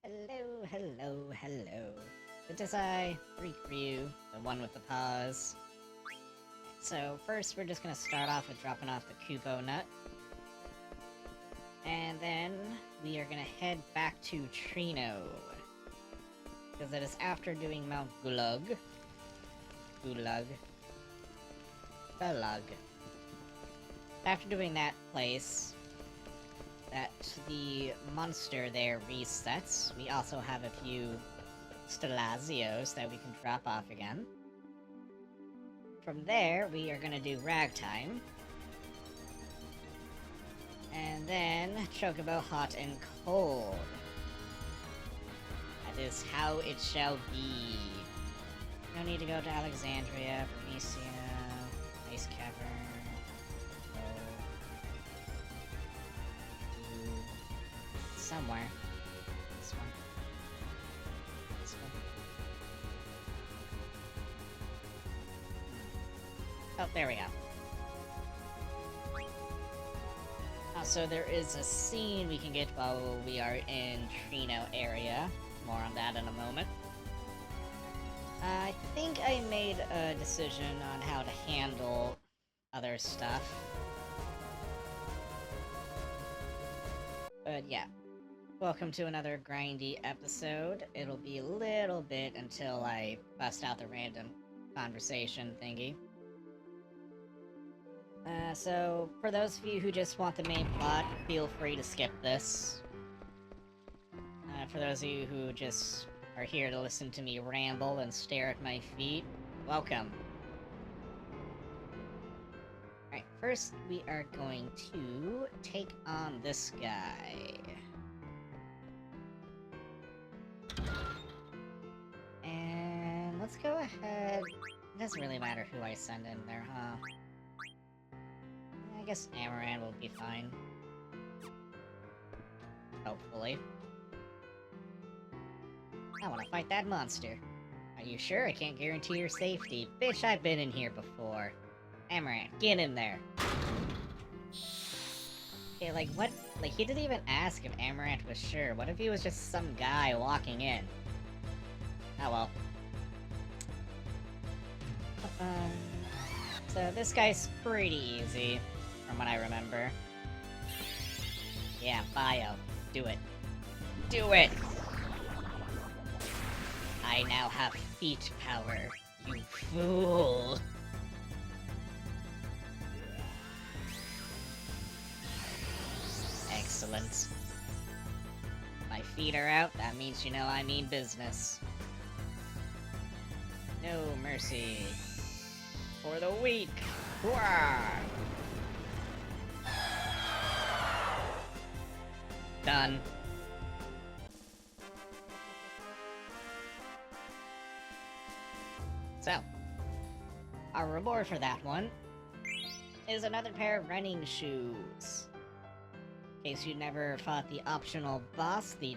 Hello, hello, hello. It is I, Ryu, the one with the paws. So first we're just gonna start off with dropping off the Kupo nut. And then we are gonna head back to Trino. Because it is after doing Mount Gulag. After doing that place, that the monster there resets. We also have a few Stelazios that we can drop off again. From there, we are gonna do Ragtime. And then Chocobo Hot and Cold. That is how it shall be. No need to go to Alexandria, Bernicia, Ice Cavern. Somewhere. This one. This one. Oh, there we go. So there is a scene we can get while we are in Trino area. More on that in a moment. I think I made a decision on how to handle other stuff. But yeah. Welcome to another grindy episode. It'll be a little bit until I bust out the random conversation thingy. So, for those of you who just want the main plot, feel free to skip this. For those of you who just are here to listen to me ramble and stare at my feet, welcome. Alright, first we are going to take on this guy. And let's go ahead... It doesn't really matter who I send in there, huh? I guess Amaran will be fine. Hopefully. I wanna fight that monster. Are you sure? I can't guarantee your safety. Bitch, I've been in here before. Amaran, get in there. Okay, like, what? Like, he didn't even ask if Amaranth was sure. What if he was just some guy walking in? Oh well. So this guy's pretty easy, from what I remember. Yeah, bio. Do it. Do it! I now have feet power, you fool! Excellent. My feet are out, that means you know I mean business. No mercy. For the weak! Hurrah! Done. So, our reward for that one is another pair of running shoes. In case you never fought the optional boss, the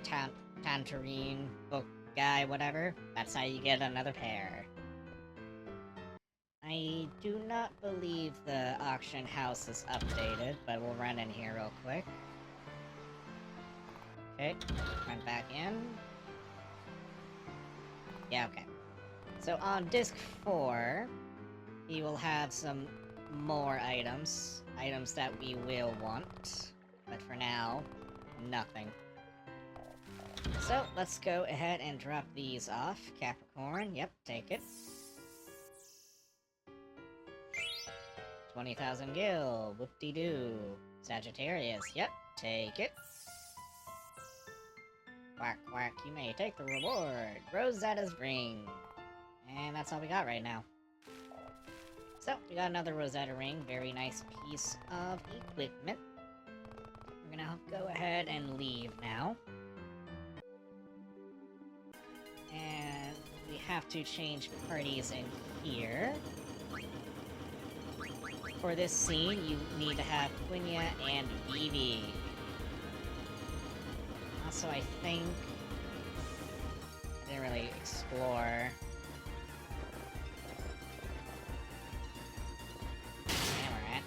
Tantarine book guy, whatever, that's how you get another pair. I do not believe the auction house is updated, but we'll run in here real quick. Okay, run back in. Yeah, okay. So on disc 4, we will have some more items. Items that we will want. But for now, nothing. So, let's go ahead and drop these off. Capricorn, yep, take it. 20,000 gil, whoop-de-doo. Sagittarius, yep, take it. Quack, quack, you may take the reward. Rosetta's ring. And that's all we got right now. So, we got another Rosetta ring. Very nice piece of equipment. We're gonna go ahead and leave now. And we have to change parties in here. For this scene, you need to have Quinya and Vivi. Also, I think... I didn't really explore... Amaranth.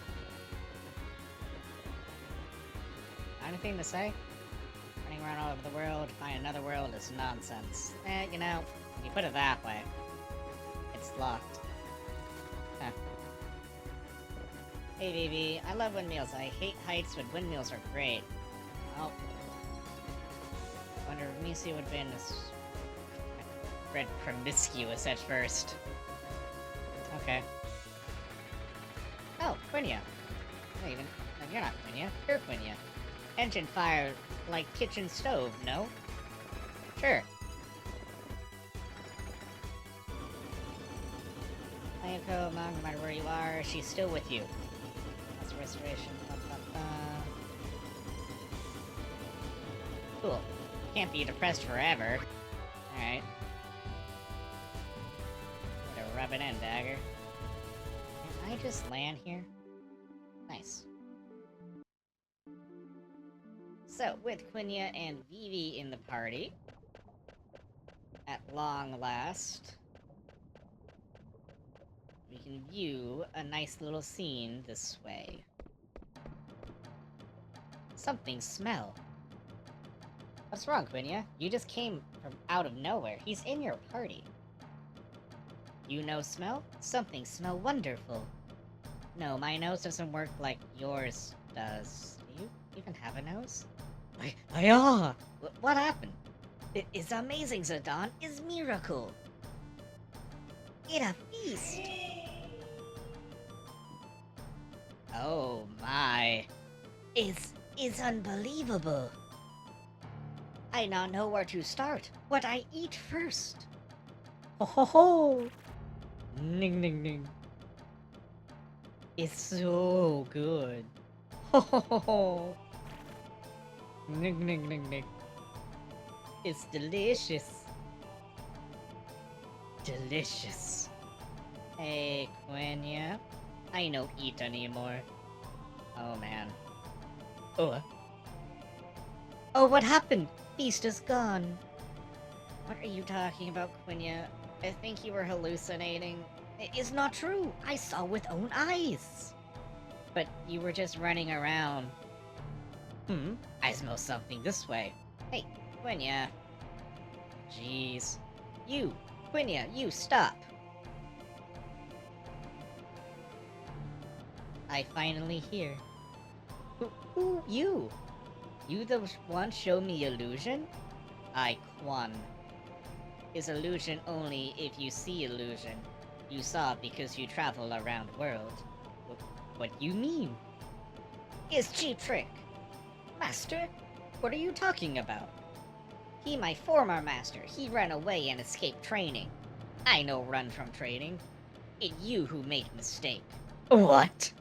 Anything to say? Running around all over the world, find another world this nonsense. You know, when you put it that way, it's locked. Huh. Hey, Vivi, I love windmills. I hate heights, but windmills are great. Oh. Wonder if Misi would have been read promiscuous at first. Okay. Oh, Quinia. No, you're not Quinia. You're Quinia. Engine fire like kitchen stove, no? Sure. Ayako, Mom, no matter where you are, she's still with you. That's restoration. Cool. Can't be depressed forever. Alright. Way to rub it in, Dagger. Can I just land here? Nice. So, with Quinia and Vivi in the party, at long last, we can view a nice little scene this way. Something smell. What's wrong, Quinia? You just came from out of nowhere. He's in your party. You know smell? Something smell wonderful. No, my nose doesn't work like yours does. Do you even have a nose? What happened? It is amazing, Zidane. It's miracle. It's a feast. Oh my. It's unbelievable. I not know where to start. What I eat first. Ho ho ho. Ning ning ning. It's so good. Ho ho ho ho. Ning ning ning ning. It's delicious. Delicious. Hey, Quinia. I no eat anymore. Oh man. Oh, what happened? Feast is gone. What are you talking about, Quinia? I think you were hallucinating. It's not true. I saw with own eyes. But you were just running around. I smell something this way. Hey, Quinia. Jeez. You, Quinia, you stop. I finally hear. Who, you? You the one show me illusion? I Quan. Is illusion only if you see illusion. You saw because you travel around world. What you mean? It's cheap trick. Master? What are you talking about? He my former master. He ran away and escaped training. I no run from training. It you who make mistake. What?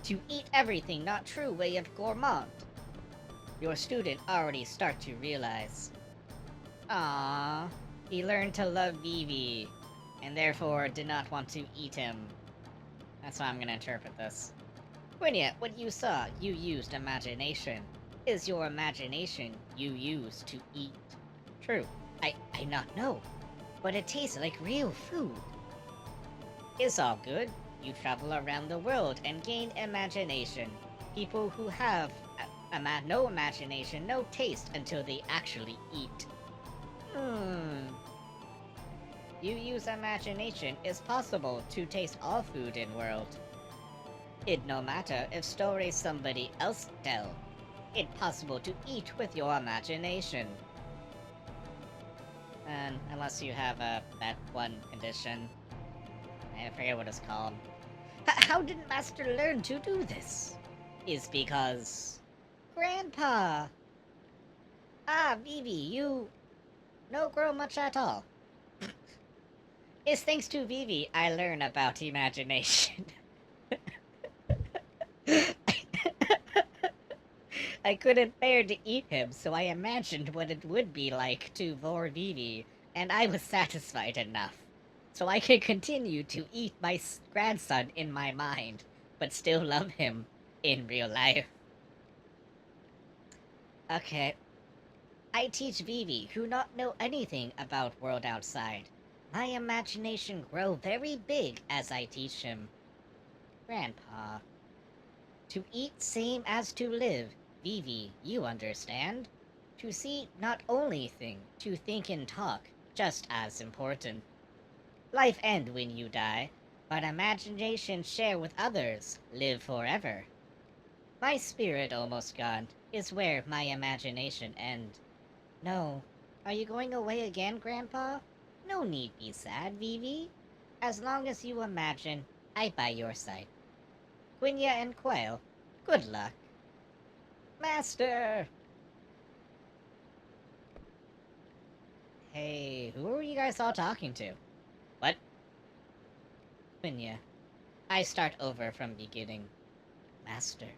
To eat everything not true way of gourmand. Your student already start to realize. Ah, he learned to love Vivi, and therefore did not want to eat him. That's how I'm gonna interpret this. Quinia, what you saw, you used imagination. Is your imagination you use to eat? True, I not know, but it tastes like real food. It's all good. You travel around the world and gain imagination. People who have no imagination, no taste until they actually eat. You use imagination, it's possible to taste all food in world. It no matter if stories somebody else tell. It possible to eat with your imagination. And unless you have that one condition. I forget what it's called. How did Master learn to do this? Is because... Grandpa! Ah, Vivi, you... no grow much at all. It's thanks to Vivi I learn about imagination. I couldn't bear to eat him, so I imagined what it would be like to vor Vivi, and I was satisfied enough. So I could continue to eat my grandson in my mind, but still love him in real life. Okay. I teach Vivi, who not know anything about world outside. My imagination grow very big as I teach him. Grandpa. To eat same as to live. Vivi, you understand? To see not only to think and talk, just as important. Life end when you die, but imagination share with others, live forever. My spirit almost gone, is where my imagination end. No. Are you going away again, Grandpa? No need be sad, Vivi. As long as you imagine, I by your side. Quinya and Quail, good luck. Master! Hey, who are you guys all talking to? What? Quinya. I start over from beginning. Master.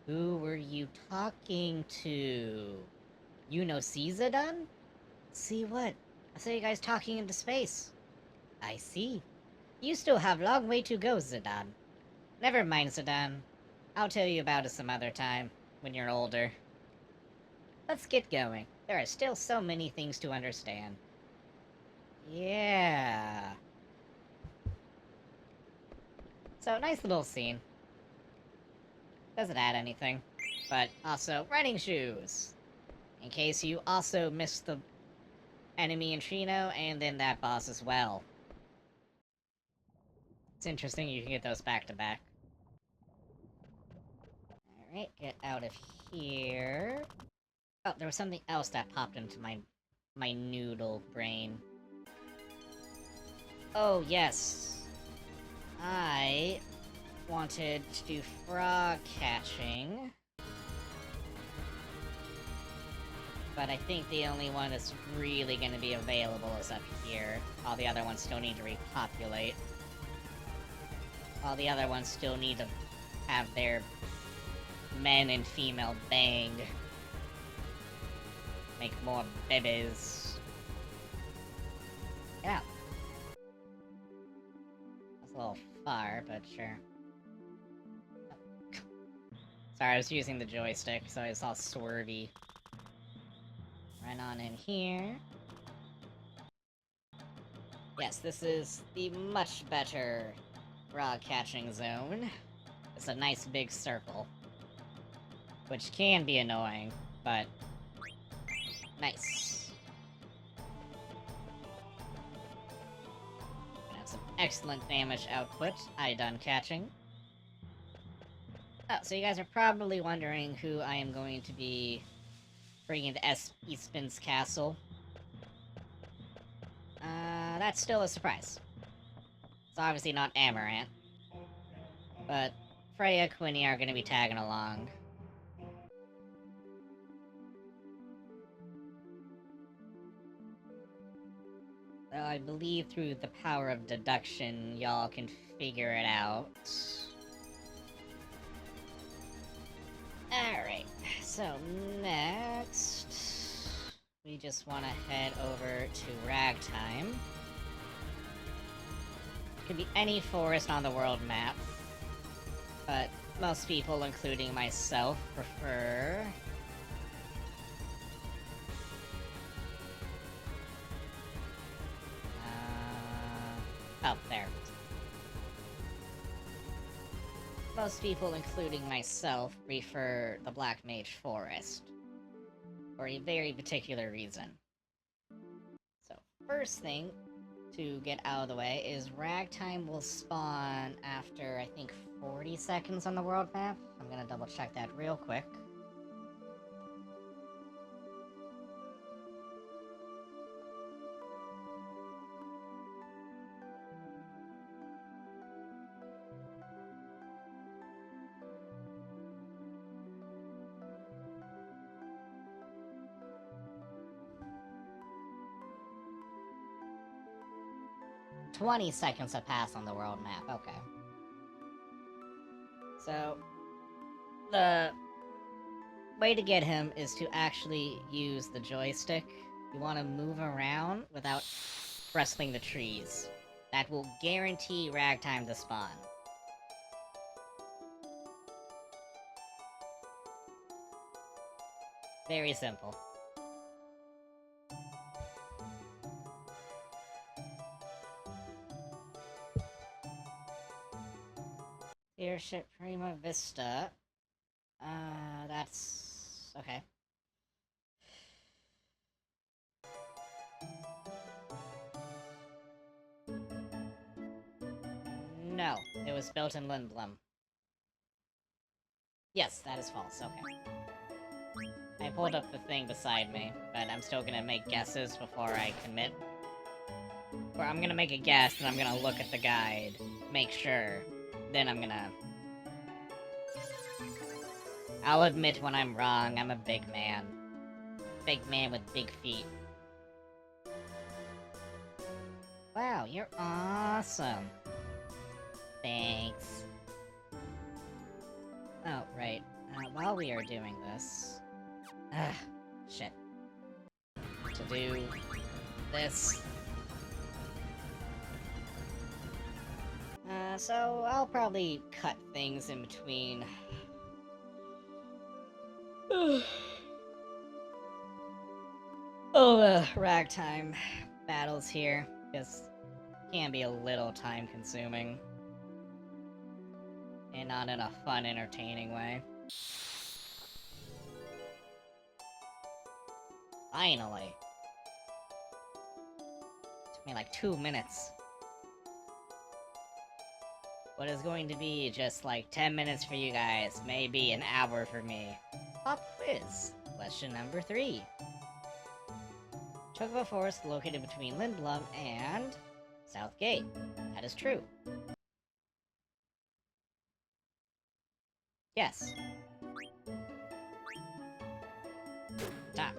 Who were you talking to? You know Caesar? See what? I saw you guys talking into space. I see. You still have long way to go, Zidane. Never mind, Zidane. I'll tell you about it some other time, when you're older. Let's get going. There are still so many things to understand. Yeah. So, nice little scene. Doesn't add anything. But also, running shoes. In case you also missed the enemy in Trino, and then that boss as well. It's interesting you can get those back to back. Alright, get out of here. Oh, there was something else that popped into my noodle brain. Oh, yes. I wanted to do frog catching. But I think the only one that's really gonna be available is up here. All the other ones still need to repopulate. All the other ones still need to have their men and female bang. Make more babies. Get out. That's a little far, but sure. Sorry, I was using the joystick, so it's all swervy. Run on in here. Yes, this is the much better frog catching zone. It's a nice big circle. Which can be annoying, but nice. Gonna have some excellent damage output. I done catching. Oh, so you guys are probably wondering who I am going to be bringing to Eastman's castle. That's still a surprise. It's obviously not Amaranth. But Freya and Quinny are gonna be tagging along. So I believe through the power of deduction, y'all can figure it out. Alright, so next... we just want to head over to Ragtime. Could be any forest on the world map, but most people, including myself, prefer... oh, there. Most people, including myself, prefer the Black Mage Forest. For a very particular reason. So, first thing to get out of the way is Ragtime will spawn after, I think, 40 seconds on the world map. I'm gonna double check that real quick. $20 have passed on the world map, okay. So, the way to get him is to actually use the joystick. You want to move around without rustling the trees. That will guarantee Ragtime to spawn. Very simple. Airship Prima Vista. That's... okay. was built in Lindblum. Yes, that is false, okay. I pulled up the thing beside me, but I'm still gonna make guesses before I commit. Or I'm gonna make a guess, and I'm gonna look at the guide, make sure, then I'm gonna... I'll admit when I'm wrong, I'm a big man. Big man with big feet. Wow, you're awesome. Thanks. Oh, right. While we are doing this... shit. To do... this... so I'll probably cut things in between. Oh, the ragtime battles here, because can be a little time-consuming. And not in a fun, entertaining way. Finally! Took me like 2 minutes. What is going to be just like 10 minutes for you guys, maybe an hour for me. Pop quiz. Question number 3. Chocobo Forest located between Lindblum and Southgate. That is true. Yes. Doc.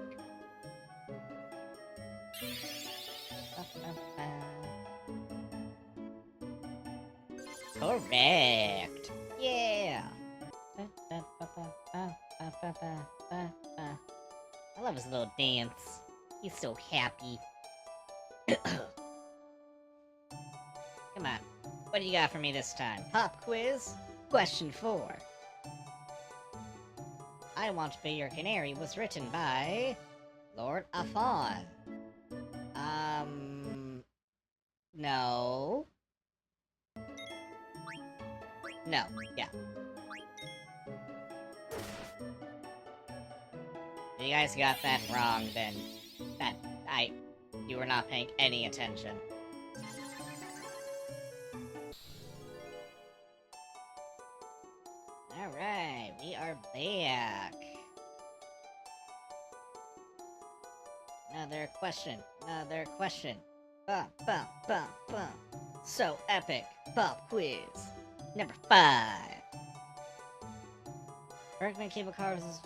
Correct! Yeah! I love his little dance. He's so happy. Come on. What do you got for me this time? Pop quiz? Question 4. I Want to Be Your Canary was written by... Lord Afon. No. No, yeah. If you guys got that wrong, then... you were not paying any attention. Alright, we are back. Another question. Bum, bum, bum, bum. So epic. Pop quiz. Number 5. Bergman Cable Cars is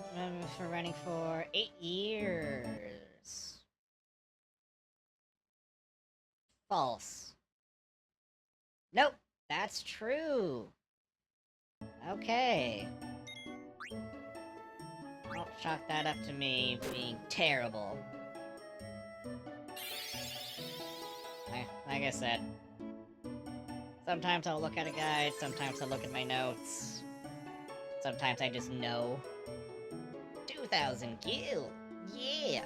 for running for 8 years. False. Nope, that's true. Okay. Don't chalk that up to me being terrible. Like I said, sometimes I'll look at a guide, sometimes I'll look at my notes. Sometimes I just know. 2,000 gil! Yeah!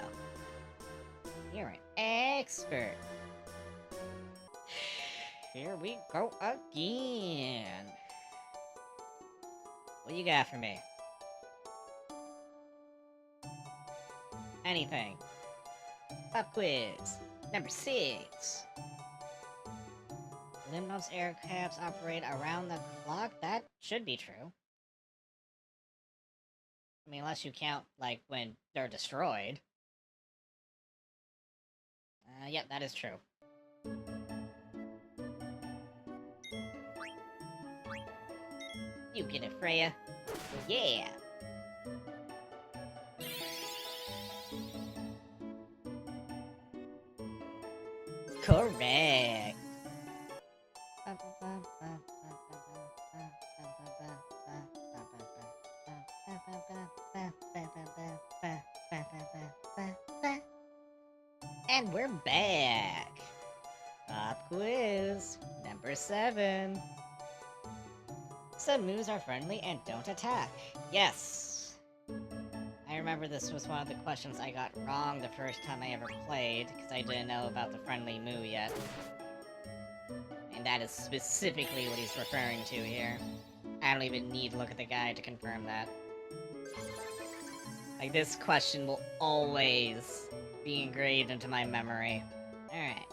You're an expert. Here we go again. What you got for me? Anything. Pop quiz. Number 6. Limno's aircrafts operate around the clock? That should be true. I mean, unless you count, like, when they're destroyed. Yep, that is true. You get it, Freya. Yeah! Correct! And we're back! Pop quiz! Number 7. Some moves are friendly and don't attack. Yes! I remember this was one of the questions I got wrong the first time I ever played, because I didn't know about the friendly move yet. And that is specifically what he's referring to here. I don't even need to look at the guide to confirm that. Like, this question will always be engraved into my memory. Alright.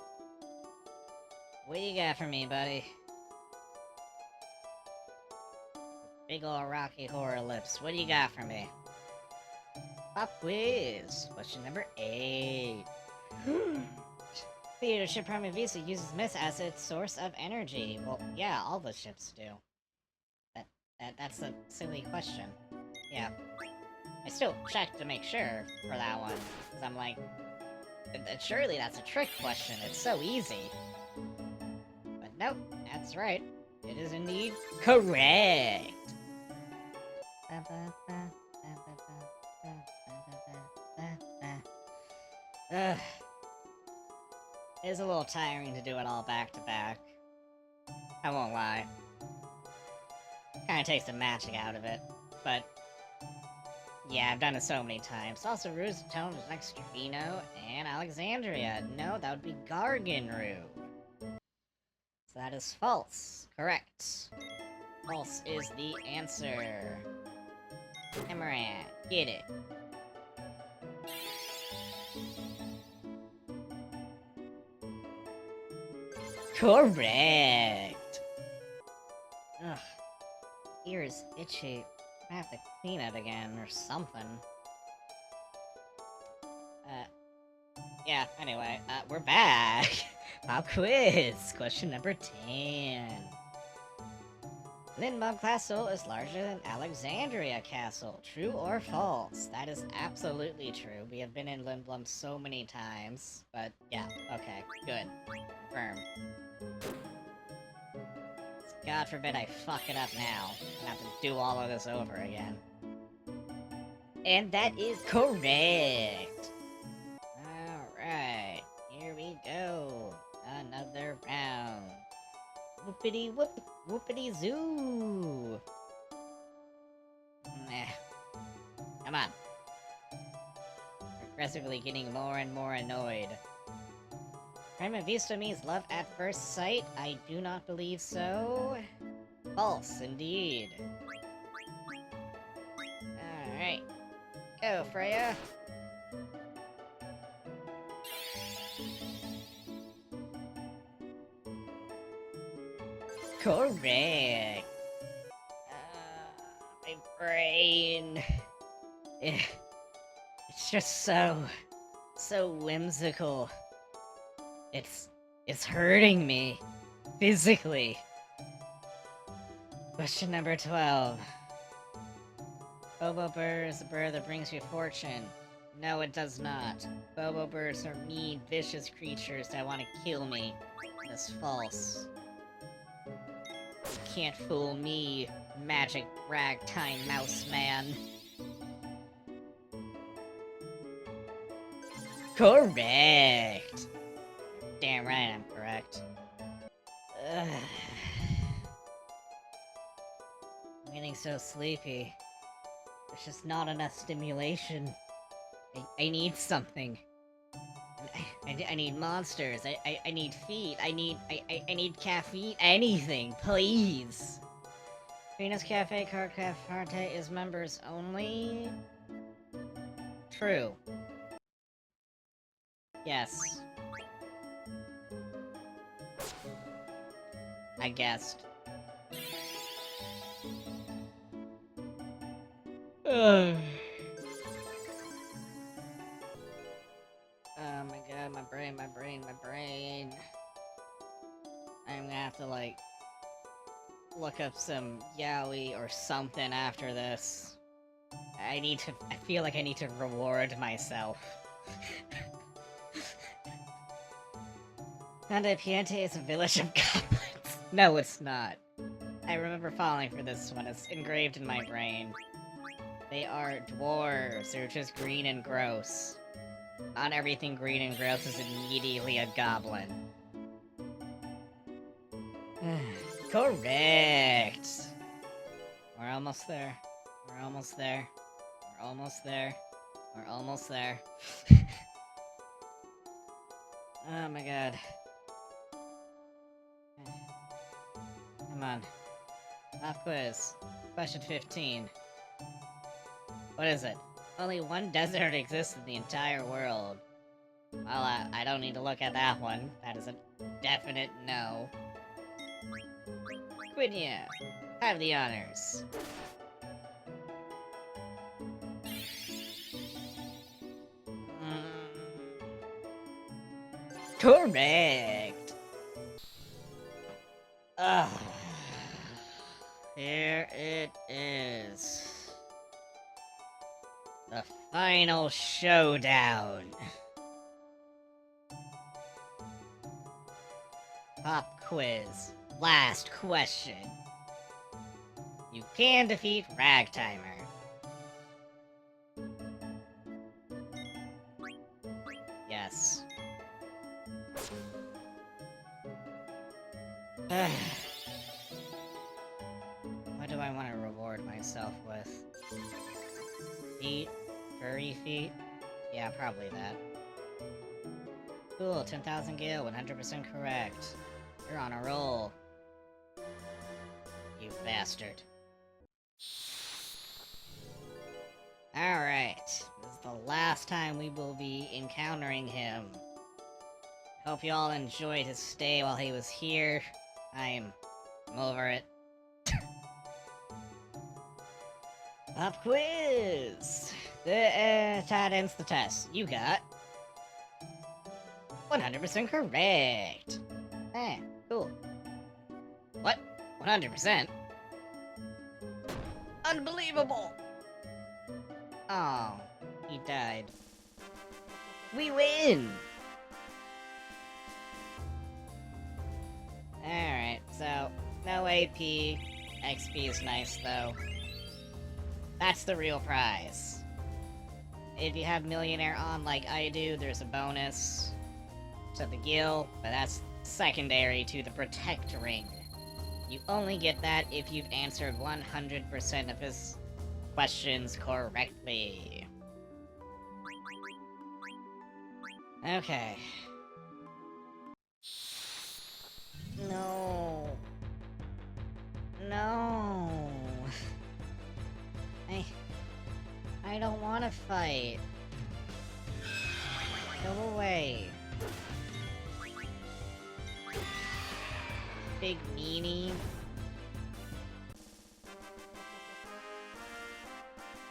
What do you got for me, buddy? Big ol' rocky horror lips. What do you got for me? Pop quiz. Question number 8. Theater ship Prime Visa uses mist as its source of energy. Well, yeah, all the ships do. That's a silly question. Yeah. I still checked to make sure for that one. Because I'm like, surely that's a trick question. It's so easy. But nope, that's right. It is indeed correct. Ugh. It is a little tiring to do it all back to back. I won't lie. Kinda takes the magic out of it. But yeah, I've done it so many times. Also, Rue's tone is next to Trevino and Alexandria. No, that would be Garganru. So that is false. Correct. False is the answer. Amaranth, get it. Correct! Ugh. Ear is itchy. I have to clean it again or something. Yeah, anyway, we're back! Pop quiz! Question number 10. Lindblom Castle is larger than Alexandria Castle. True or false? That is absolutely true. We have been in Lindblom so many times. But, yeah, okay, good. Confirm. God forbid I fuck it up now and have to do all of this over again. And that is correct! Alright, here we go. Another round. Whoopity whoop, whoopity zoo! Come on. Progressively getting more and more annoyed. Prima Vista means love at first sight? I do not believe so. False, indeed. Alright. Go, Freya! Correct! My brain... It's just so whimsical. It's hurting me. Physically. Question number 12. Bobo bird is a bird that brings you fortune. No, it does not. Bobo birds are mean, vicious creatures that want to kill me. That's false. You can't fool me, magic ragtime mouse man. Correct! Damn right I'm correct. Ugh. I'm getting so sleepy. There's just not enough stimulation. I need something. I need monsters. I need feet. I need caffeine. Anything, please. Venus Cafe Card Cafe is members only. True. Yes. I guessed. Oh my god, my brain. I'm gonna have to, like, look up some yaoi or something after this. I feel like I need to reward myself. Nanda Piente is a village of goblins. No, it's not. I remember falling for this one. It's engraved in my brain. They are dwarves. They're just green and gross. Not everything green and gross is immediately a goblin. Correct! We're almost there. We're almost there. We're almost there. We're almost there. Oh my god. Come on. Pop quiz. Question 15. What is it? Only one desert exists in the entire world. Well, I don't need to look at that one. That is a definite no. Quinia. Have the honors. Correct! Ugh. Here it is. The final showdown. Pop quiz. Last question. You can defeat Ragtimer. Yes. What do I want to reward myself with? Feet? Furry feet? Yeah, probably that. Cool, 10,000 gil, 100% correct. You're on a roll. You bastard. Alright, this is the last time we will be encountering him. Hope you all enjoyed his stay while he was here. I'm over it. Pop quiz! That ends the test. You got 100% correct. Eh, cool. What? 100%? Unbelievable! Oh, he died. We win! Alright, so, no AP. XP is nice, though. That's the real prize. If you have Millionaire on like I do, there's a bonus to the gil, but that's secondary to the Protect Ring. You only get that if you've answered 100% of his questions correctly. Okay. No. No. I don't want to fight. Go away. Big meanie.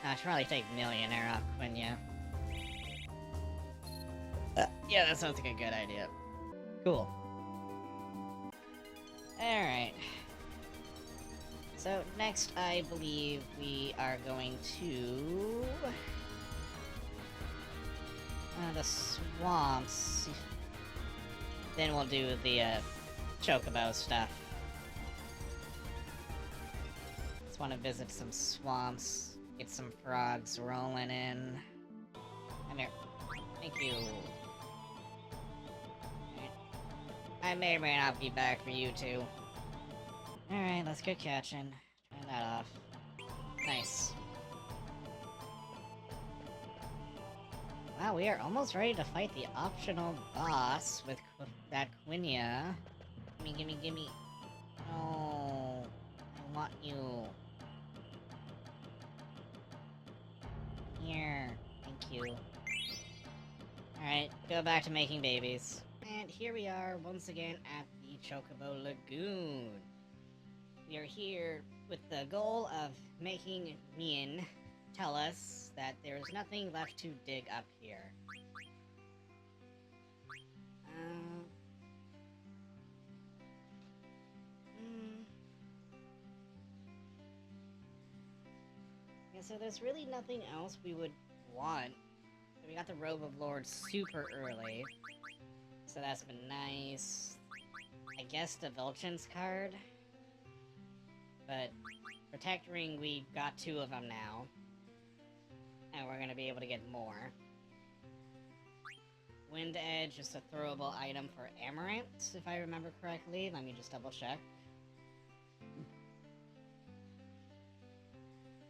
I should probably take Millionaire off Quinya. Yeah, that sounds like a good idea. Cool. Alright. So, next I believe we are going to... the swamps. Then we'll do the, chocobo stuff. Just want to visit some swamps, get some frogs rolling in. Come here. Thank you. I may or may not be back for you two. Alright, let's get catching. Turn that off. Nice. Wow, we are almost ready to fight the optional boss with that Quinya. Gimme, gimme, gimme. No. I want you. Here. Thank you. Alright, go back to making babies. And here we are, once again, at the Chocobo Lagoon. We are here with the goal of making Mian tell us that there's nothing left to dig up here. Yeah, so there's really nothing else we would want. We got the Robe of Lords super early, so that's been nice. I guess the Vulcan's card. But Protect Ring, we got 2 of them now. And we're gonna be able to get more. Wind Edge is a throwable item for Amaranth, if I remember correctly. Let me just double check.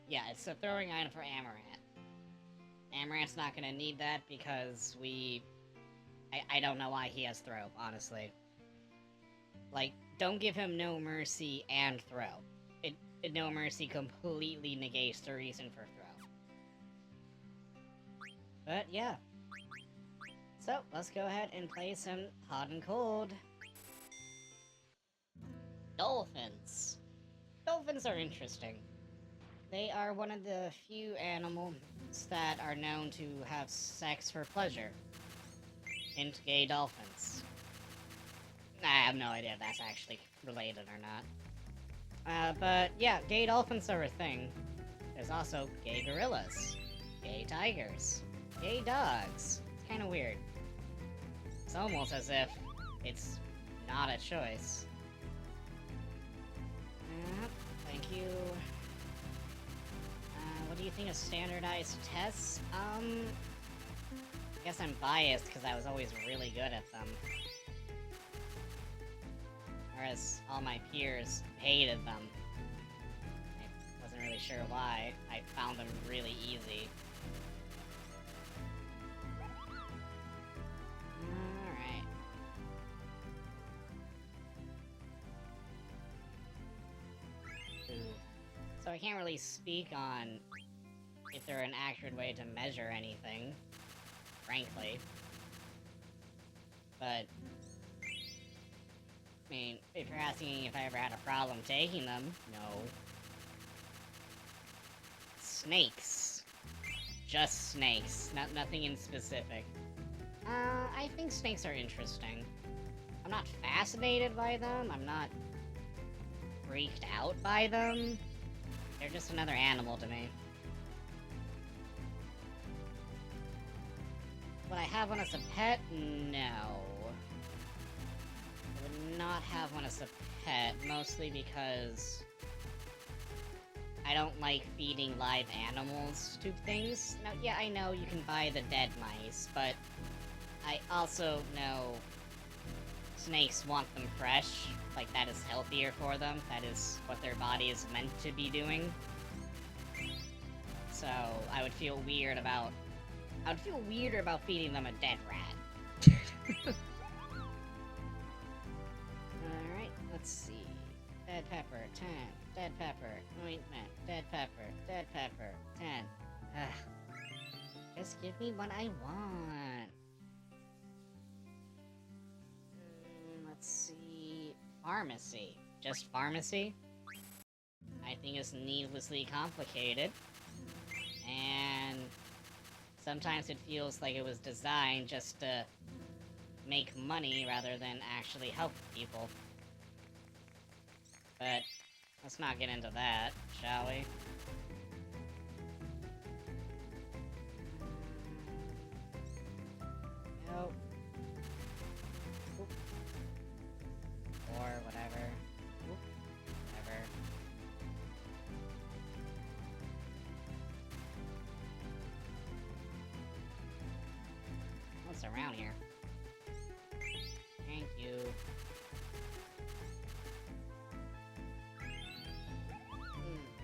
Yeah, it's a throwing item for Amaranth. Amaranth's not gonna need that because I don't know why he has throw, honestly. Like, don't give him No Mercy and throw. No Mercy completely negates the reason for throw. But yeah. So, let's go ahead and play some Hot and Cold. Dolphins. Dolphins are interesting. They are one of the few animals that are known to have sex for pleasure. Hint, gay dolphins. I have no idea if that's actually related or not. But yeah, gay dolphins are a thing. There's also gay gorillas, gay tigers, gay dogs. It's kind of weird. It's almost as if it's not a choice. Thank you. What do you think of standardized tests? I guess I'm biased because I was always really good at them. Whereas all my peers hated them. I wasn't really sure why. I found them really easy. Alright. So I can't really speak on if they're an accurate way to measure anything, frankly. But, I mean, if you're asking if I ever had a problem taking them, no. Snakes. Just snakes. Nothing in specific. I think snakes are interesting. I'm not fascinated by them, I'm not freaked out by them. They're just another animal to me. Would I have one as a pet? No. I would not have one as a pet, mostly because I don't like feeding live animals to things. Now, yeah, I know you can buy the dead mice, but I also know snakes want them fresh. Like, that is healthier for them. That is what their body is meant to be doing. So, I would feel weird about... I would feel weirder about feeding them a dead rat. Alright, let's see. Dead pepper, 10. Dead pepper, ointment. Dead pepper, 10. Ugh. Just give me what I want. Let's see... Pharmacy. Just pharmacy? I think it's needlessly complicated. And sometimes it feels like it was designed just to make money rather than actually help people. But let's not get into that, shall we? Nope. Oop. Or whatever. Oop. Whatever. What's around here? Thank you.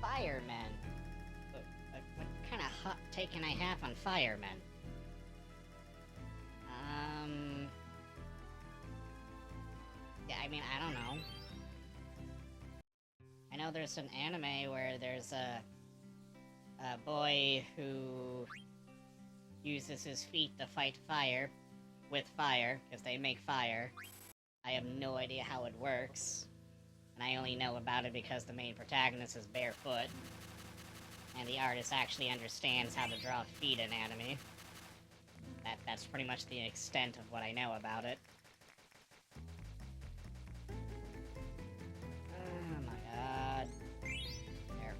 Firemen. What kind of hot take can I have on firemen? Yeah, I mean, I don't know. I know there's an anime where there's a boy who uses his feet to fight fire with fire, because they make fire. I have no idea how it works. And I only know about it because the main protagonist is barefoot. And the artist actually understands how to draw feet anatomy. That's pretty much the extent of what I know about it. Oh my god. There.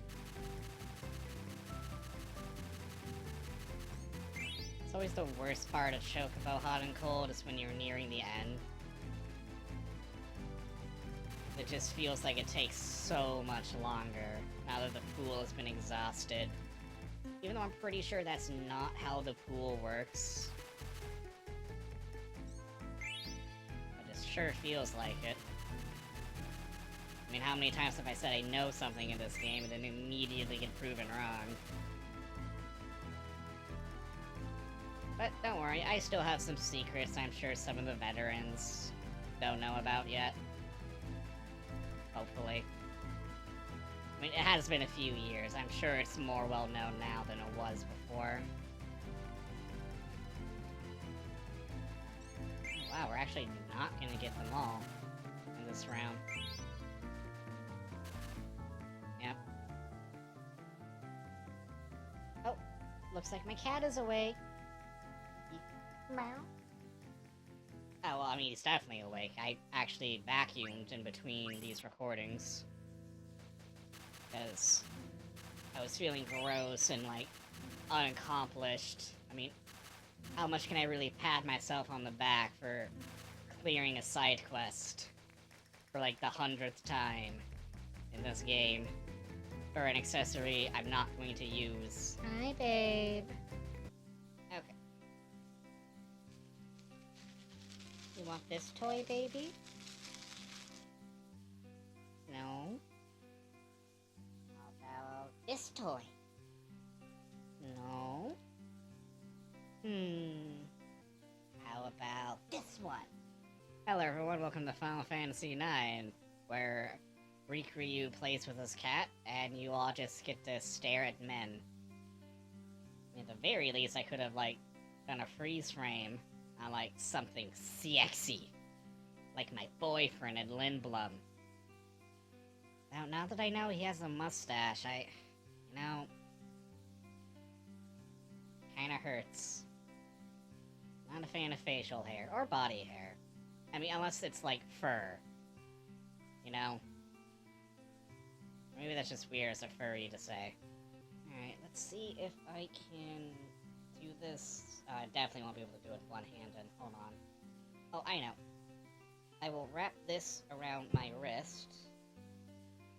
It's always the worst part of Chocobo Hot and Cold is when you're nearing the end. It just feels like it takes so much longer now that the pool has been exhausted. Even though I'm pretty sure that's not how the pool works. But it sure feels like it. I mean, how many times have I said I know something in this game and then immediately get proven wrong? But don't worry, I still have some secrets I'm sure some of the veterans don't know about yet. Hopefully. I mean, it has been a few years. I'm sure it's more well known now than it was before. Oh, wow, we're actually not gonna get them all in this round. looks like my cat is awake. Meow. Oh, well, I mean, he's definitely awake. I actually vacuumed in between these recordings. Because I was feeling gross and, like, unaccomplished. I mean, how much can I really pat myself on the back for clearing a side quest for, like, the 100th time in this game for an accessory I'm not going to use? Hi, babe. Okay. You want this toy, baby? No. How about this toy? No. How about this one? Hello everyone, welcome to Final Fantasy IX, where Rikiryu plays with his cat, and you all just get to stare at men. At the very least, I could have, like, done a freeze frame on, like, something sexy. Like my boyfriend at Lindblom. Now that I know he has a mustache, you know, kinda hurts. Not a fan of facial hair, or body hair. I mean, unless it's, like, fur. You know? Maybe that's just weird as a furry to say. Alright, let's see if I can do this. I definitely won't be able to do it one-handed. Hold on. Oh, I know. I will wrap this around my wrist.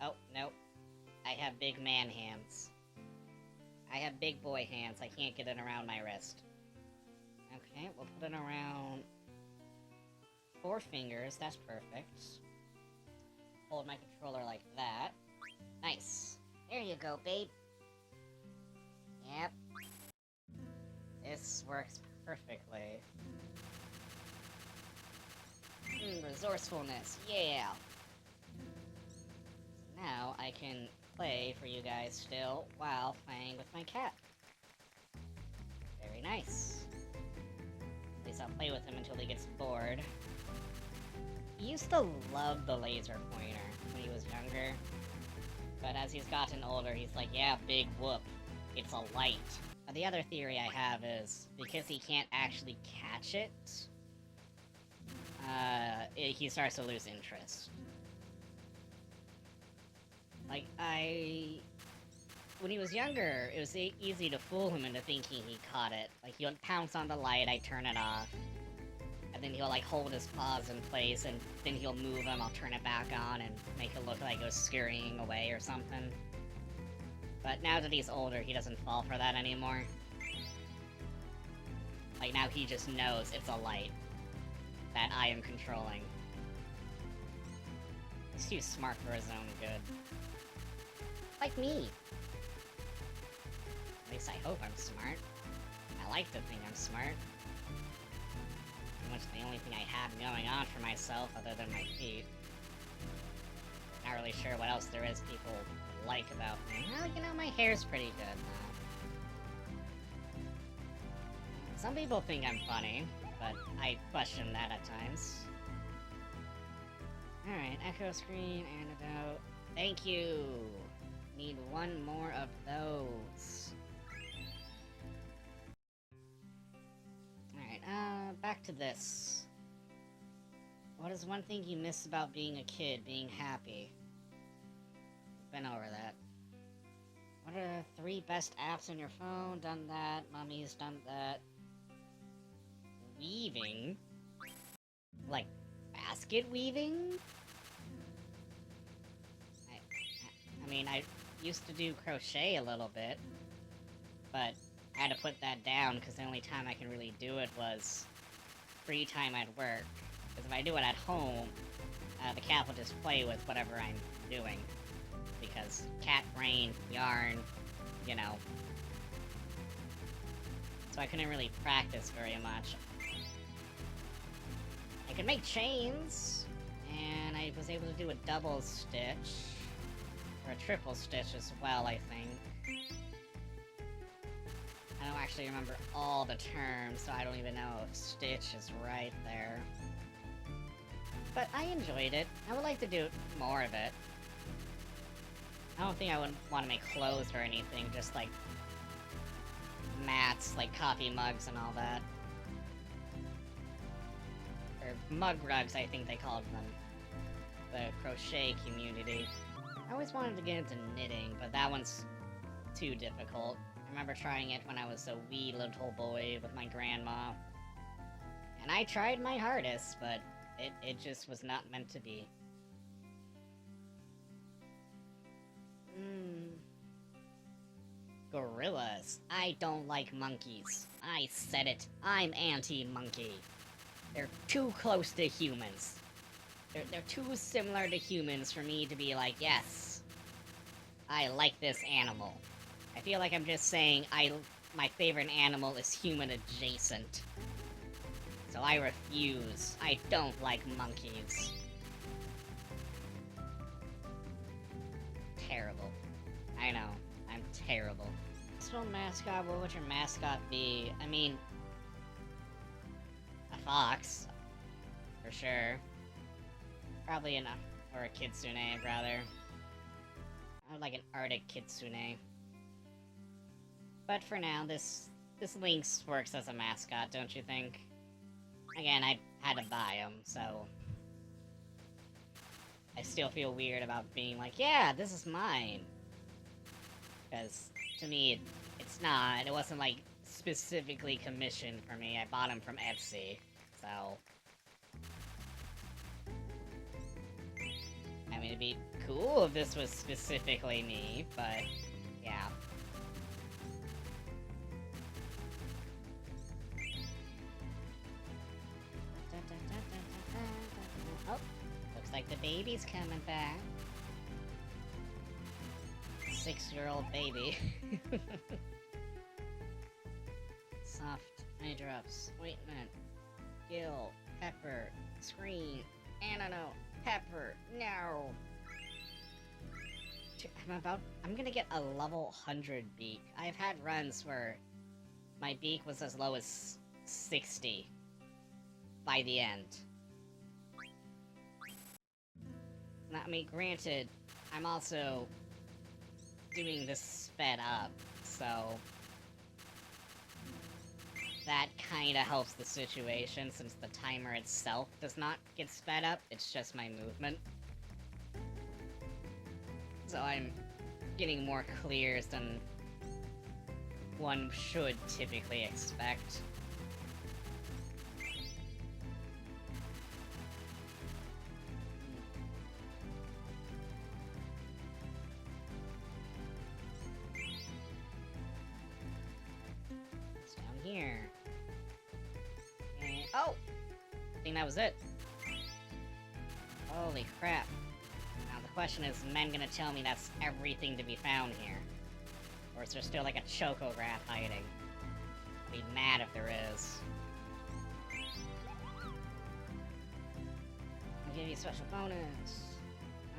Oh, nope. I have big man hands. I have big boy hands. I can't get it around my wrist. Okay, we'll put it around 4 fingers. That's perfect. Hold my controller like that. Nice. There you go, babe. Yep. This works perfectly. Resourcefulness. Yeah. So now I can play for you guys still while playing with my cat. Very nice. At least I'll play with him until he gets bored. He used to love the laser pointer when he was younger. But as he's gotten older, he's like, yeah, big whoop. It's a light. The other theory I have is, because he can't actually catch it, he starts to lose interest. Like, when he was younger, it was easy to fool him into thinking he caught it. Like, he'll pounce on the light, I turn it off. And then he'll, like, hold his paws in place, and then he'll move them, I'll turn it back on, and make it look like it was scurrying away or something. But now that he's older, he doesn't fall for that anymore. Like, now he just knows it's a light that I am controlling. He's too smart for his own good. Like me. At least I hope I'm smart. I like to think I'm smart. Pretty much the only thing I have going on for myself other than my feet. Not really sure what else there is people like about me. Well, you know, my hair's pretty good now. Some people think I'm funny, but I question that at times. Alright, echo screen, antidote. Thank you! Need one more of those. Alright, back to this. What is one thing you miss about being a kid, being happy? Been over that. What are the 3 best apps on your phone? Done that. Mummy's done that. Weaving? Like, basket weaving? I mean, I used to do crochet a little bit, but I had to put that down because the only time I can really do it was free time at work. Because if I do it at home, the cat will just play with whatever I'm doing. Because cat brain, yarn, you know. So I couldn't really practice very much. I could make chains, and I was able to do a double stitch. Or a triple stitch as well, I think. I don't actually remember all the terms, so I don't even know if stitch is right there. But I enjoyed it. I would like to do more of it. I don't think I would want to make clothes or anything, just like mats, like coffee mugs and all that. Or mug rugs, I think they called them. The crochet community. I always wanted to get into knitting, but that one's too difficult. I remember trying it when I was a wee little boy with my grandma. And I tried my hardest, but it just was not meant to be. Gorillas. I don't like monkeys. I said it. I'm anti-monkey. They're too close to humans. They're too similar to humans for me to be like, yes, I like this animal. I feel like I'm just saying my favorite animal is human adjacent. So I refuse. I don't like monkeys. Terrible. I know. I'm terrible. So mascot, what would your mascot be? I mean, a fox, for sure. Probably or a kitsune, rather. I would like an Arctic kitsune. But for now, this Lynx works as a mascot, don't you think? Again, I had to buy him, so I still feel weird about being like, yeah, this is mine. Because to me, it's not. It wasn't like specifically commissioned for me. I bought him from Etsy, so. I mean, it'd be cool if this was specifically me, but yeah. Oh, looks like the baby's coming back. 6-year-old baby. Soft eye drops, ointment, gill, pepper, screen, anano, pepper, no. I'm gonna get a level 100 beak. I've had runs where my beak was as low as 60 by the end. Now, I mean, granted, I'm also doing this sped up, so that kinda helps the situation since the timer itself does not get sped up, it's just my movement. So I'm getting more clears than one should typically expect. It's down here. And, oh! I think that was it. Holy crap. Now the question is men gonna tell me that's everything to be found here? Or is there still like a chocograph hiding? I'd be mad if there is. I'll give you a special bonus.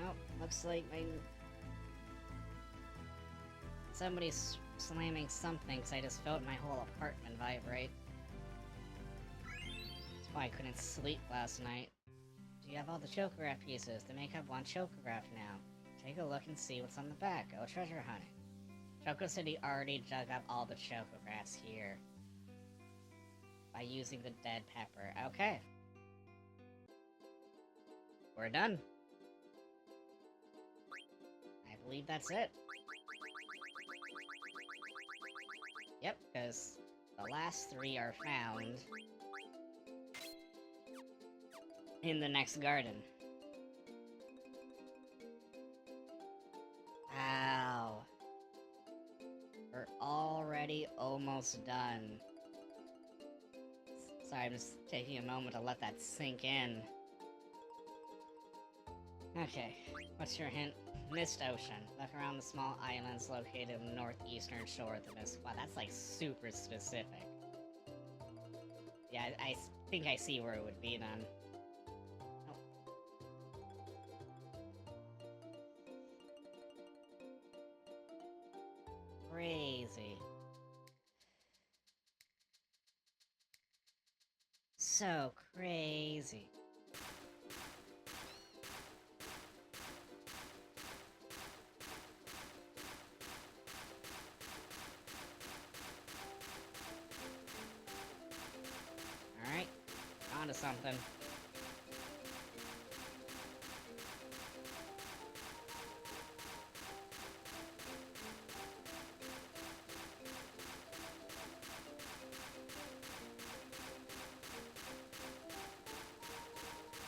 Oh, looks like somebody's slamming something because I just felt my whole apartment vibrate. That's why I couldn't sleep last night. Do you have all the chocograph pieces? They make up one chocograph now. Take a look and see what's on the back. Go treasure hunting. Choco City already dug up all the chocographs here by using the dead pepper. Okay. We're done. I believe that's it. Yep, because the last 3 are found in the next garden. Wow. We're already almost done. Sorry, I'm just taking a moment to let that sink in. Okay, what's your hint? Mist Ocean. Look around the small islands located in the northeastern shore of the Mist. Wow, that's like super specific. Yeah, I think I see where it would be then. Crazy. So crazy. something.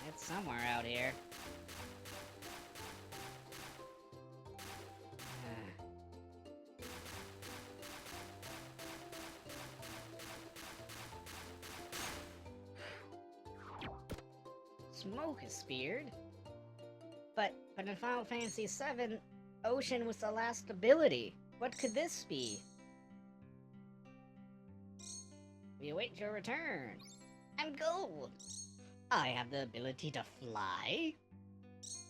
It's somewhere out here. Smoke is speared. But in Final Fantasy VII, Ocean was the last ability. What could this be? We await your return. I'm gold. I have the ability to fly?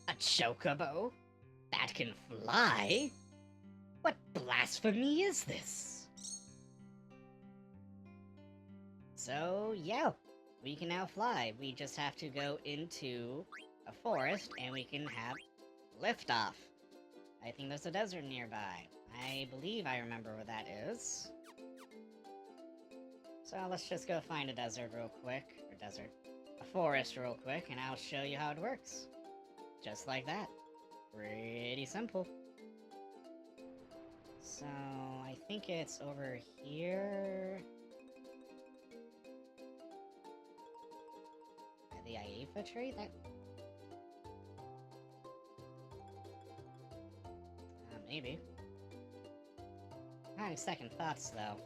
A chocobo? That can fly? What blasphemy is this? So, yeah, we can now fly. We just have to go into a forest and we can have liftoff. I think there's a desert nearby. I believe I remember where that is. So let's just go find a desert real quick. A forest real quick, and I'll show you how it works. Just like that. Pretty simple. So, I think it's over here. The Aifa tree? Maybe. Having second thoughts, though.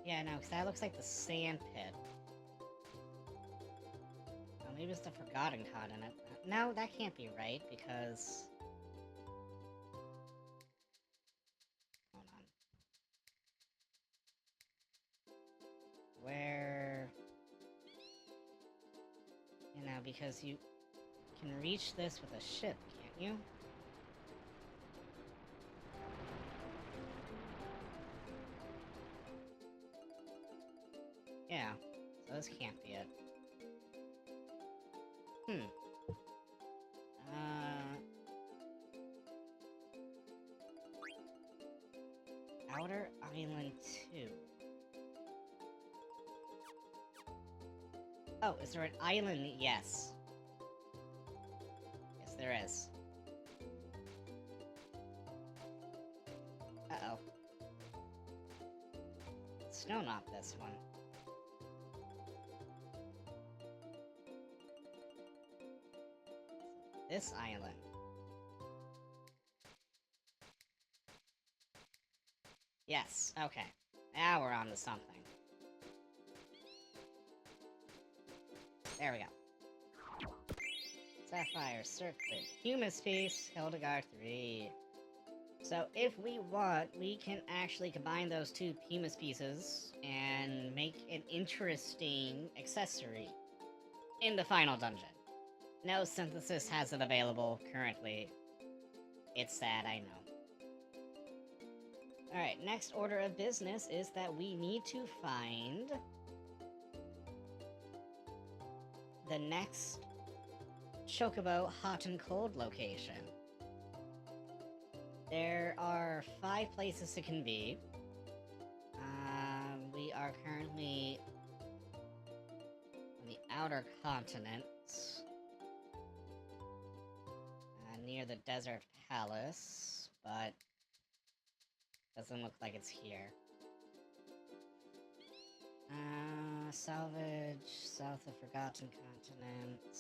Yeah, no, because that looks like the sand pit. Oh, maybe it's the Forgotten Continent. No, that can't be right, because... Hold on. Where... You know, because you can reach this with a ship, can't you? Yeah, so this can't be it. Outer Island 2. Oh, is there an island? Yes. Yes, there is. Uh-oh. No, not this one. This island. Yes, okay. Now we're on to something. There we go. Sapphire, Circlet, Humus Piece, Hildegard 3. So if we want, we can actually combine those two Pumas pieces and make an interesting accessory in the final dungeon. No synthesis has it available currently. It's sad, I know. Alright, next order of business is that we need to find the next Chocobo Hot and Cold location. There are 5 places it can be. We are currently on the outer continent, near the Desert Palace, but doesn't look like it's here. Salvage, south of Forgotten Continent.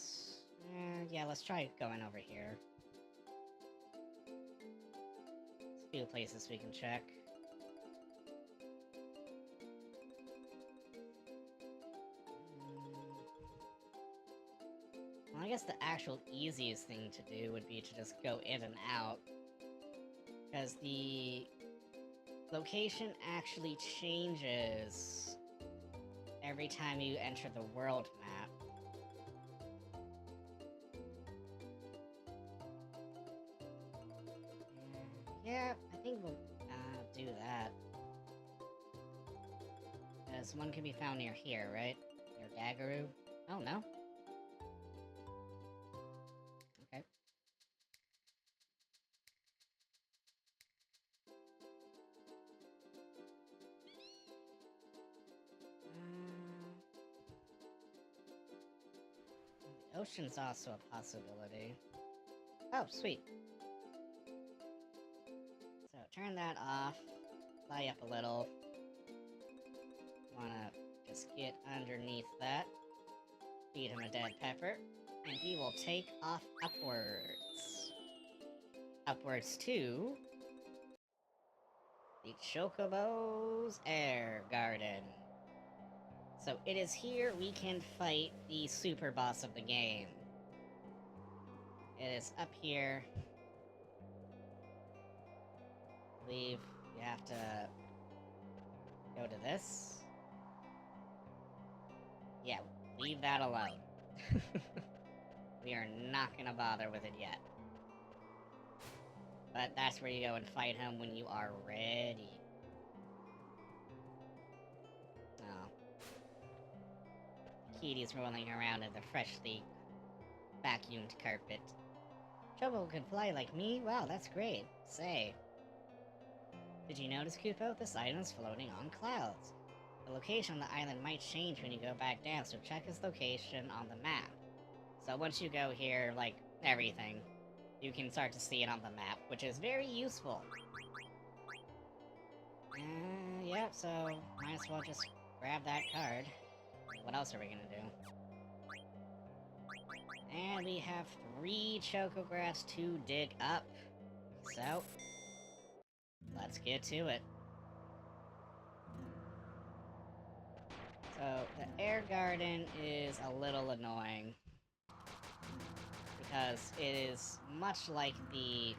Yeah, let's try going over here. There's a few places we can check. Well, I guess the actual easiest thing to do would be to just go in and out, because the location actually changes every time you enter the world map. Yeah, I think we'll do that. Because one can be found near here, right? Near Gagaru? Oh, no? Okay. Ocean's also a possibility. Oh, sweet. So turn that off. Fly up a little. Wanna just get underneath that. Feed him a dead pepper. And he will take off upwards. Upwards to the Chocobo's Air Garden. So it is here we can fight the super boss of the game. It is up here. I believe you have to go to this. Yeah, leave that alone. We are not gonna bother with it yet. But that's where you go and fight him when you are ready. Oh. Kitty's rolling around in the freshly vacuumed carpet. Chobo can fly like me? Wow, that's great. Say. Did you notice, Kupo? This item's floating on clouds. The location on the island might change when you go back down, so check its location on the map. So once you go here, like, everything, you can start to see it on the map, which is very useful. Yep, so might as well just grab that card. What else are we gonna do? And we have 3 chocographs to dig up. So, let's get to it. So, the air garden is a little annoying. Because it is much like the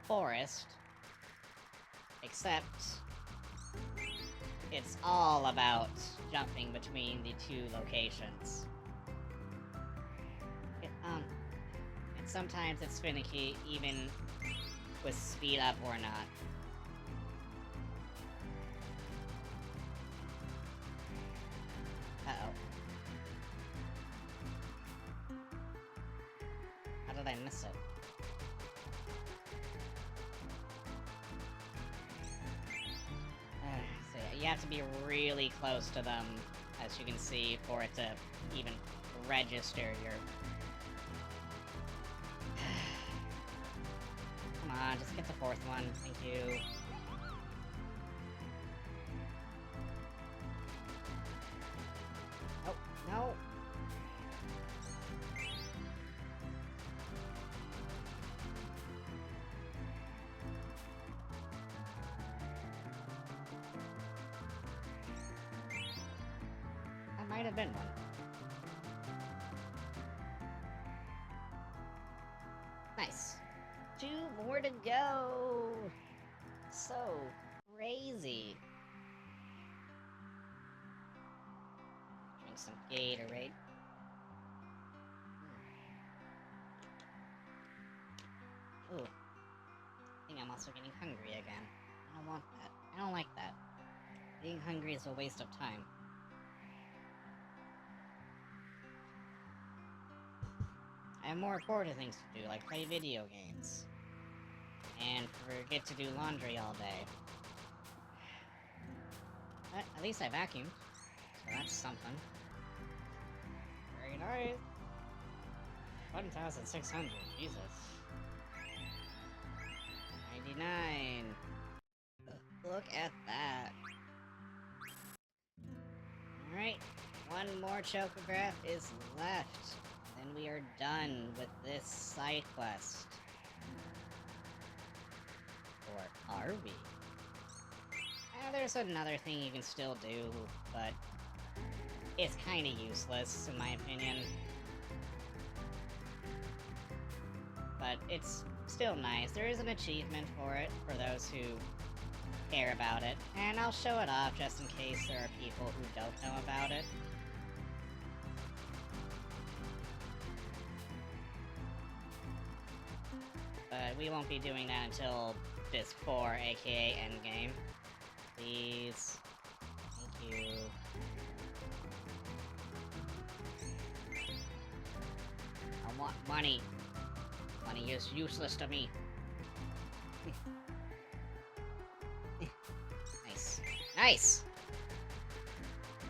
forest, except it's all about jumping between the 2 locations. And sometimes it's finicky, even with speed up or not. Uh-oh. How did I miss it? So yeah, you have to be really close to them, as you can see, for it to even register your... Come on, just get the 4th one, thank you. Oh, no! That might have been one. Nice. 2 more to go! So crazy. Drink some Gatorade. Ooh. I think I'm also getting hungry again. I don't want that. I don't like that. Being hungry is a waste of time. I have more important things to do, like play video games. And forget to do laundry all day. But at least I vacuumed, so that's something. Very nice. 1,600, Jesus. 99. Look at that. Alright, 1 more chocograph is left. Then we are done with this side quest. Or are we? There's another thing you can still do, but it's kinda useless, in my opinion. But it's still nice. There is an achievement for it, for those who care about it, and I'll show it off just in case there are people who don't know about it. But we won't be doing that until Disc 4, aka Endgame. Please. Thank you. I want money. Money is useless to me. Nice. Nice!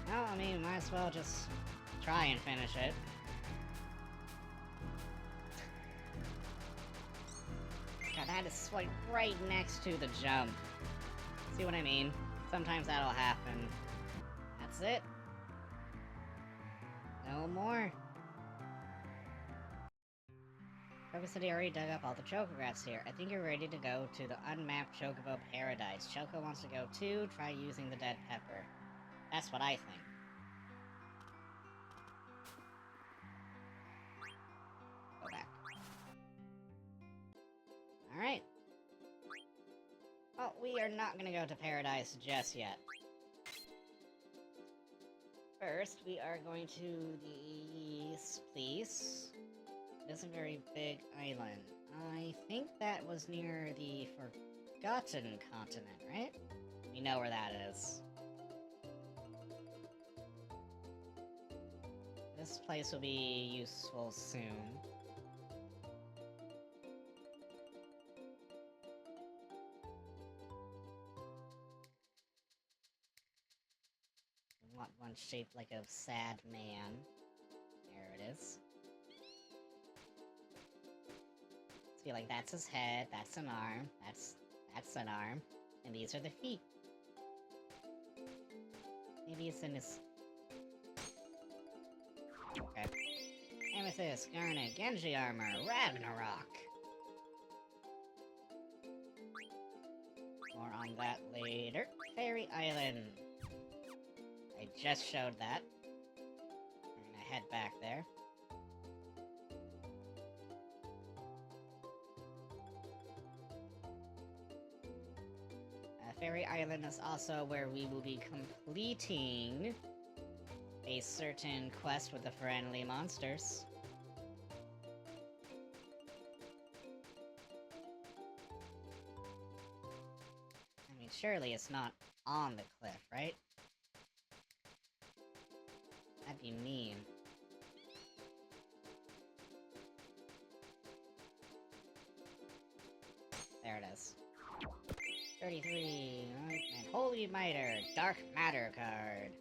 Well, I mean, might as well just try and finish it. God, that is like right next to the jump. See what I mean? Sometimes that'll happen. That's it. No more. Purple City already dug up all the chocographs here. I think you're ready to go to the unmapped Chocobo Paradise. Choco wants to go too. Try using the dead pepper. That's what I think. Go back. Alright. Oh, we are not gonna go to Paradise just yet. First, we are going to the east, please. It is a very big island. I think that was near the Forgotten Continent, right? We know where that is. This place will be useful soon. We want one shaped like a sad man. There it is. Feel like that's his head, that's an arm, that's an arm, and these are the feet. Maybe it's in his... Okay. Amethyst, Garnet, Genji armor, Ragnarok. More on that later. Fairy Island. I just showed that. We're gonna head back there. Fairy Island is also where we will be completing a certain quest with the friendly monsters. I mean, surely it's not on the cliff, right? That'd be mean. There it is. 33, and Holy Miter, Dark Matter card.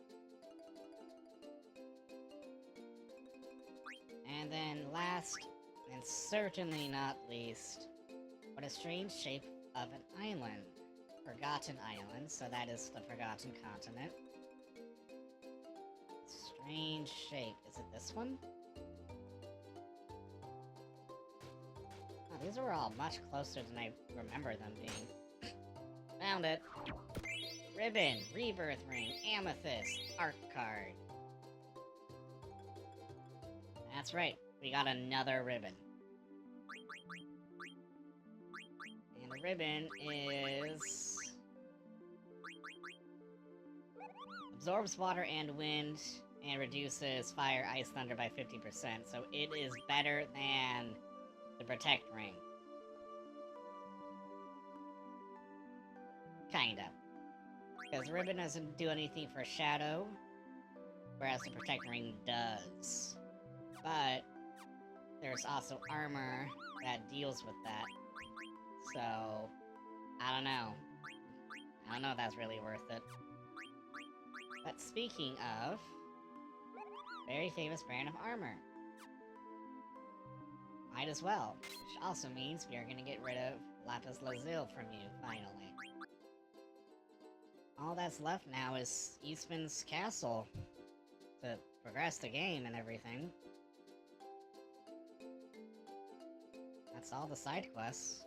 And then last, and certainly not least, what a strange shape of an island. Forgotten Island, so that is the Forgotten Continent. Strange shape. Is it this one? Oh, these were all much closer than I remember them being. Found it. Ribbon, Rebirth Ring, Amethyst, Arc card. That's right, we got another ribbon. And the ribbon is... absorbs water and wind, and reduces fire, ice, thunder by 50%, so it is better than the Protect Ring. Kinda. Because Ribbon doesn't do anything for Shadow, whereas the Protect Ring does. But there's also armor that deals with that. So, I don't know. I don't know if that's really worth it. But speaking of, very famous brand of armor. Might as well. Which also means we are gonna get rid of Lapis Lazuli from you, finally. All that's left now is Eastman's Castle to progress the game and everything. That's all the side quests.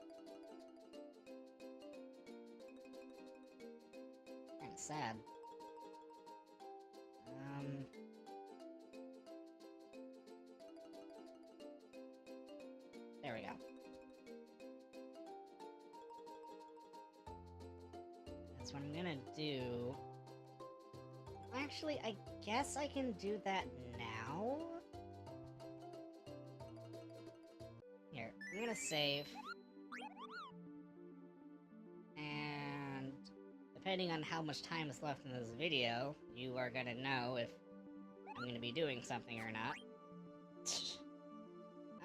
Kinda sad. There we go. That's what I'm gonna do. Actually, I guess I can do that now? Here, I'm gonna save. And depending on how much time is left in this video, you are gonna know if I'm gonna be doing something or not.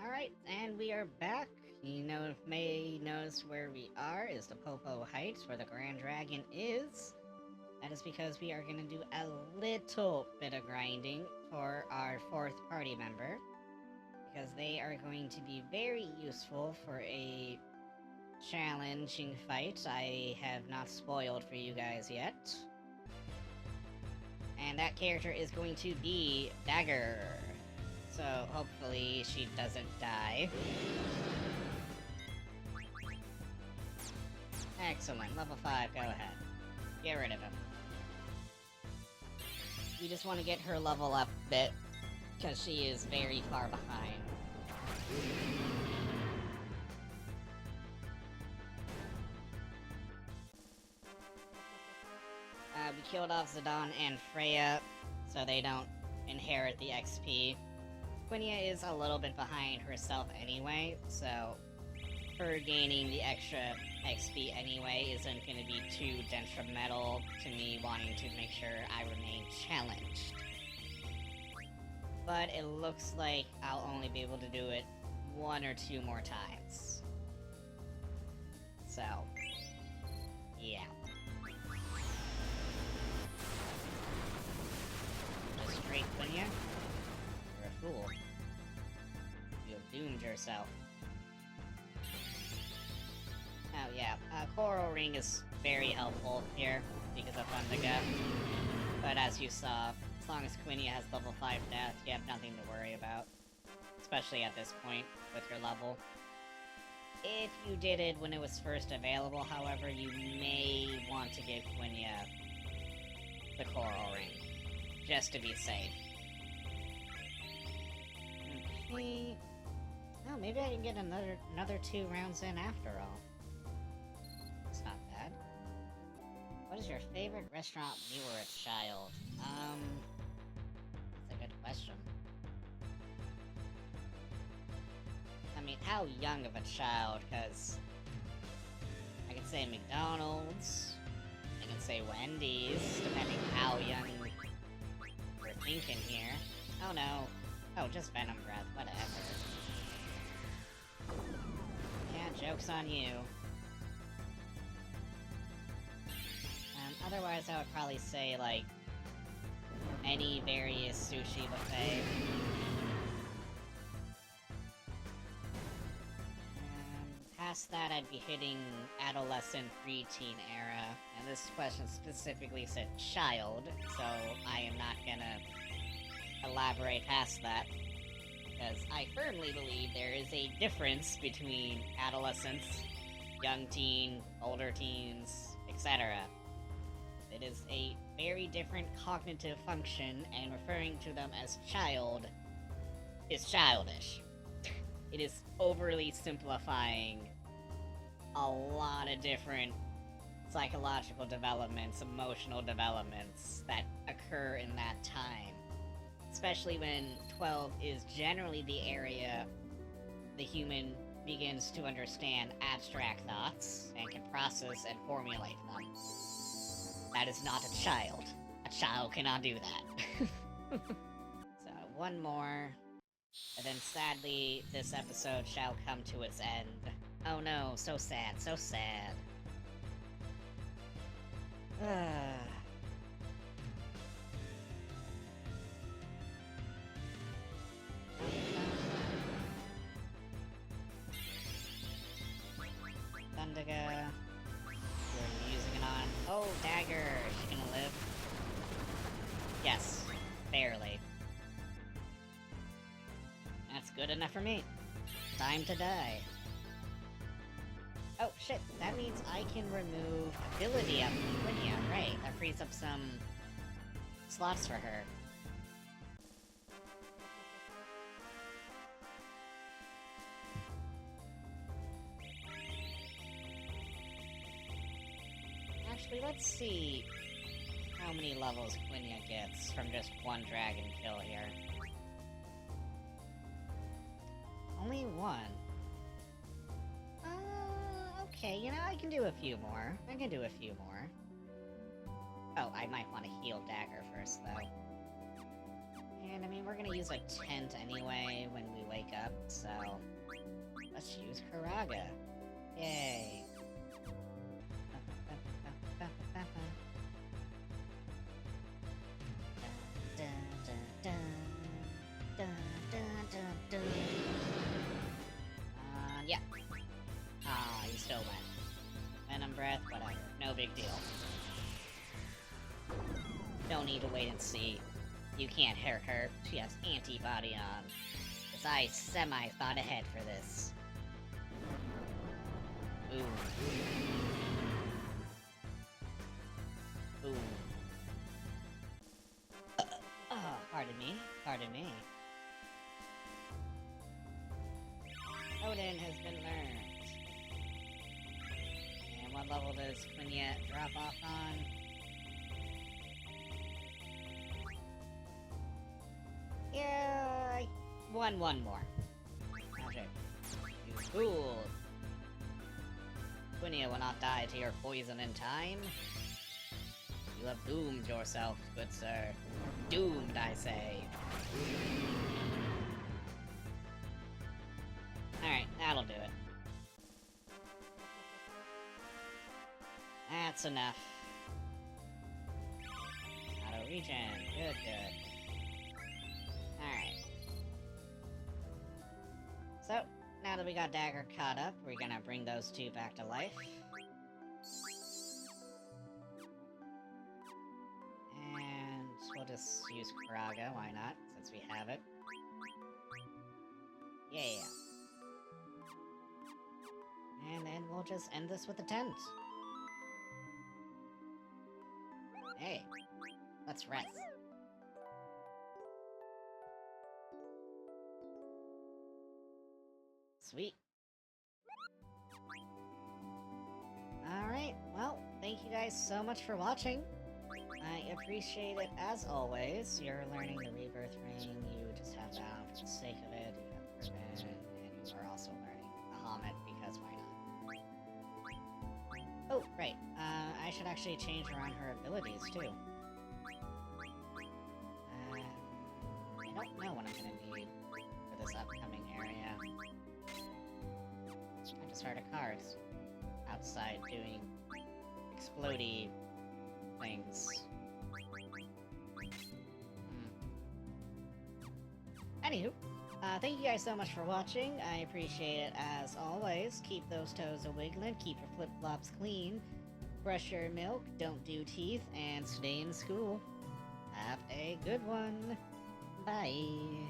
Alright, and we are back. You may notice where we are is the Popo Heights, where the Grand Dragon is. That is because we are going to do a little bit of grinding for our 4th party member. Because they are going to be very useful for a challenging fight I have not spoiled for you guys yet. And that character is going to be Dagger. So hopefully she doesn't die. Excellent, level 5, go ahead. Get rid of him. We just want to get her level up a bit, because she is very far behind. We killed off Zidane and Freya, so they don't inherit the XP. Quinia is a little bit behind herself anyway, so her gaining the extra XP anyway isn't going to be too detrimental to me wanting to make sure I remain challenged. But it looks like I'll only be able to do it 1 or 2 more times. So, yeah. Just straight Quinia? You're a fool. You have doomed yourself. Oh yeah, Coral Ring is very helpful here because of Thundiga. But as you saw, as long as Quinia has level 5 death, you have nothing to worry about. Especially at this point, with your level. If you did it when it was first available, however, you may want to give Quinia the Coral Ring. Just to be safe. Okay. Oh, maybe I can get another 2 rounds in after all. It's not bad. What is your favorite restaurant when you were a child? That's a good question. I mean, how young of a child? Because I can say McDonald's, I can say Wendy's, depending how young we're thinking here. Oh no. Oh, just Venom Breath, whatever. Yeah, joke's on you. Otherwise I would probably say, like, any various sushi buffet. Past that, I'd be hitting adolescent preteen era, and this question specifically said child, so I am not gonna elaborate past that, because I firmly believe there is a difference between adolescents, young teen, older teens, etc. It is a very different cognitive function, and referring to them as child is childish. It is overly simplifying a lot of different psychological developments, emotional developments that occur in that time. Especially when 12 is generally the area the human begins to understand abstract thoughts and can process and formulate them. That is not a child. A child cannot do that. So, 1 more. And then sadly, this episode shall come to its end. Oh no, so sad, so sad. Thundiga. Who are you using it on? Oh, Dagger! Is she gonna live? Yes. Barely. That's good enough for me. Time to die. Oh, shit. That means I can remove ability up from Quinia. Right. That frees up some slots for her. Actually, let's see how many levels Quinia gets from just 1 dragon kill here. Only 1. Okay, you know, I can do a few more. I can do a few more. Oh, I might want to heal Dagger first, though. And, I mean, we're gonna use a tent anyway when we wake up, so... let's use Karaga. Yay. Yeah. Ah, you still went. big deal. Don't need to wait and see. You can't hurt her. She has antibody on. Cause I semi-thought ahead for this. Ooh. Ooh. Pardon me. Pardon me. Odin has been learned. And what level does Quenya drop off on? Yeah, one more. Okay. You fool! Quenya will not die to your poison in time. You have doomed yourself, good sir. Doomed, I say. Alright, that'll do it. That's enough. Auto regen. Good, good. Alright. So, now that we got Dagger caught up, we're gonna bring those two back to life. And we'll just use Karaga, why not, since we have it. Yeah. And then we'll just end this with a tent. Hey, let's rest. Sweet. Alright, well, thank you guys so much for watching. I appreciate it as always. You're learning the Rebirth Ring, you just have that for the sake of it, you have Ribbon, and you are also learning a Helmet because why not? Oh, right, I should actually change around her abilities too. I don't know what I'm gonna need for this upcoming area. I just heard a cards outside doing explodey things. Anywho, thank you guys so much for watching. I appreciate it as always. Keep those toes a-wiggling, keep your flip-flops clean, brush your milk, don't do teeth, and stay in school. Have a good one. Bye.